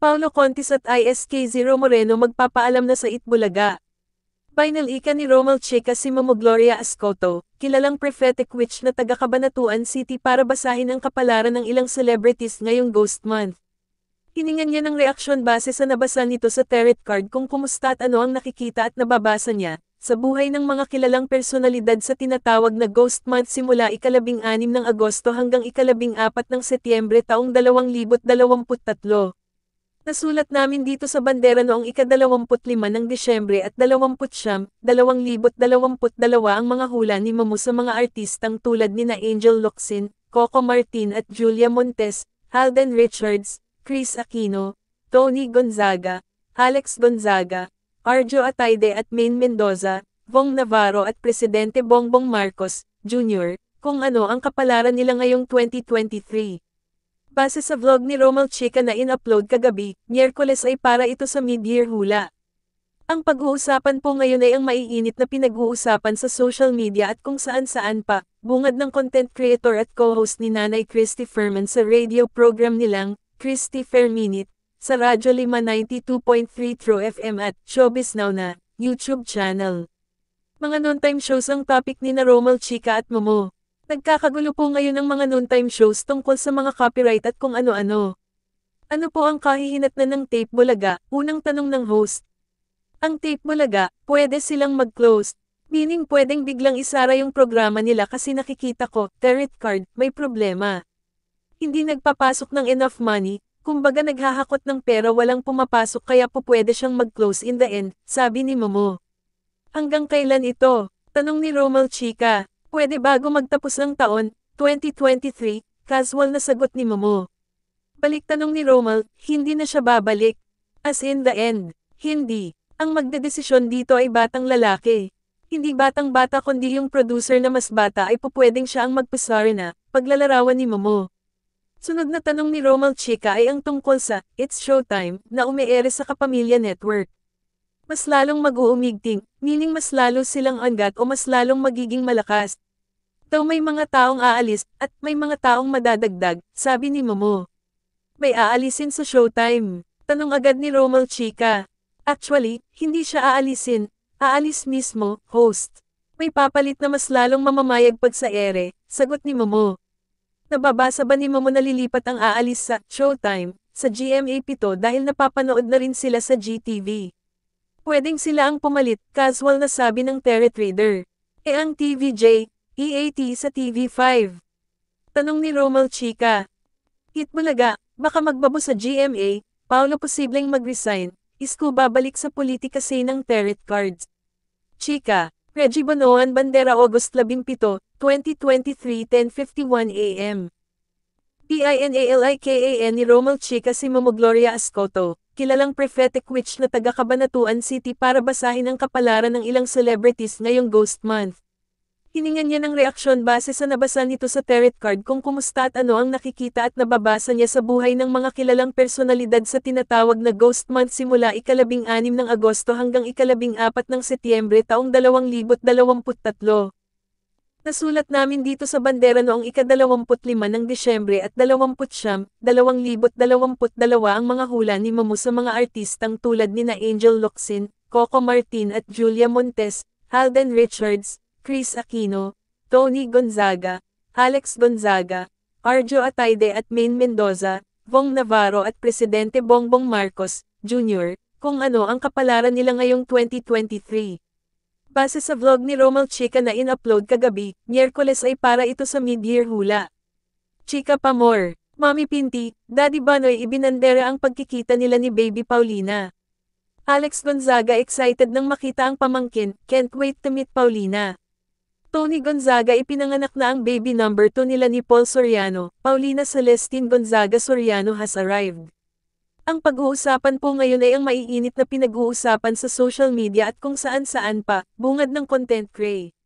Paulo Contis at ISK0 Moreno magpapaalam na sa Itbulaga. Final ika ni Romel Chica si Momo Gloria Ascoto, kilalang prophetic witch na taga Cabanatuan City para basahin ang kapalaran ng ilang celebrities ngayong Ghost Month. Hiningan niya ng reaksyon base sa nabasa nito sa tarot card kung kumusta at ano ang nakikita at nababasa niya sa buhay ng mga kilalang personalidad sa tinatawag na Ghost Month simula ika-13 ng Agosto hanggang ika-14 ng Setyembre taong 2023. Nasulat namin dito sa bandera noong ika-25 ng Disyembre at 2022 ang mga hula ni Momo sa mga artistang tulad nina Angel Locsin, Coco Martin at Julia Montes, Halden Richards, Chris Aquino, Tony Gonzaga, Alex Gonzaga, Arjo Atayde at Maine Mendoza, Bong Navarro at Presidente Bongbong Marcos, Jr., kung ano ang kapalaran nila ngayong 2023. Base sa vlog ni Romel Chica na in-upload kagabi, Miyerkules ay para ito sa mid-year hula. Ang pag-uusapan po ngayon ay ang maiinit na pinag-uusapan sa social media at kung saan-saan pa, bungad ng content creator at co-host ni Nanay Christy Ferman sa radio program nilang, Christy Fair Minute, sa Radyo 592.3 True FM at Showbiz Now na YouTube channel. Mga noontime shows ang topic ni na Romel Chica at Momo. Nagkakagulo po ngayon ang mga noontime shows tungkol sa mga copyright at kung ano-ano. Ano po ang kahihinatnan ng tape bulaga? Unang tanong ng host. Ang tape bulaga, pwede silang mag-close. Meaning pwedeng biglang isara yung programa nila kasi nakikita ko, tarot card, may problema. Hindi nagpapasok ng enough money, kumbaga naghahakot ng pera walang pumapasok kaya po pwede siyang mag-close in the end, sabi ni Momo. Hanggang kailan ito? Tanong ni Romel Chica. Pwede bago magtapos ng taon, 2023, casual na sagot ni Momo. Balik tanong ni Romel, hindi na siya babalik. As in the end, hindi. Ang magdedesisyon dito ay batang lalaki. Hindi batang-bata kundi yung producer na mas bata ay pupwedeng siya ang magpasar na, paglalarawan ni Momo. Sunod na tanong ni Romel Chica ay ang tungkol sa It's Showtime na umeere sa Kapamilya Network. Mas lalong mag-uumigting, meaning mas lalo silang angat o mas lalong magiging malakas. Daw may mga taong aalis, at may mga taong madadagdag, sabi ni Momo. May aalisin sa Showtime. Tanong agad ni Romel Chica. Actually, hindi siya aalisin, aalis mismo, host. May papalit na mas lalong mamamayag pag sa ere, sagot ni Momo. Nababasa ba ni Momo na lilipat ang aalis sa Showtime, sa GMA7 dahil napapanood na rin sila sa GTV? Pwedeng sila ang pumalit, casual na sabi ng tarot reader. Ang TVJ, EAT sa TV5. Tanong ni Romel Chica. Itbulaga, baka magbabo sa GMA, Paulo posibleng mag-resign, isko babalik sa politika say ng tarot cards. Chica, Reggie Bonoan Bandera August 17, 2023 10:51 AM. PINALIKAN ni Romel Chica si Momo Gloria Ascoto, kilalang prophetic witch na taga Cabanatuan City para basahin ang kapalaran ng ilang celebrities ngayong Ghost Month. Hiningan niya ng reaksyon base sa nabasa nito sa tarot card kung kumusta at ano ang nakikita at nababasa niya sa buhay ng mga kilalang personalidad sa tinatawag na Ghost Month simula ika-16 ng Agosto hanggang ika-14 ng Setyembre taong 2023. Nasulat namin dito sa bandera noong ika-25 ng Disyembre at 2022 ang mga hula ni Momo sa mga artistang tulad nina Angel Locsin, Coco Martin at Julia Montes, Halden Richards, Chris Aquino, Tony Gonzaga, Alex Gonzaga, Arjo Atayde at Maine Mendoza, Bong Navarro at Presidente Bongbong Marcos, Jr., kung ano ang kapalaran nila ngayong 2023. Base sa vlog ni Romel Chica na in-upload kagabi, Miyerkules ay para ito sa mid-year hula. Chica pa more. Mommy Pinty, Daddy Banoy ibinandera ang pagkikita nila ni Baby Paulina. Alex Gonzaga excited nang makita ang pamangkin, can't wait to meet Paulina. Tony Gonzaga ipinanganak na ang baby number 2 nila ni Paul Soriano, Paulina Celestine Gonzaga Soriano has arrived. Ang pag-uusapan po ngayon ay ang maiinit na pinag-uusapan sa social media at kung saan-saan pa, bungad ng content creator.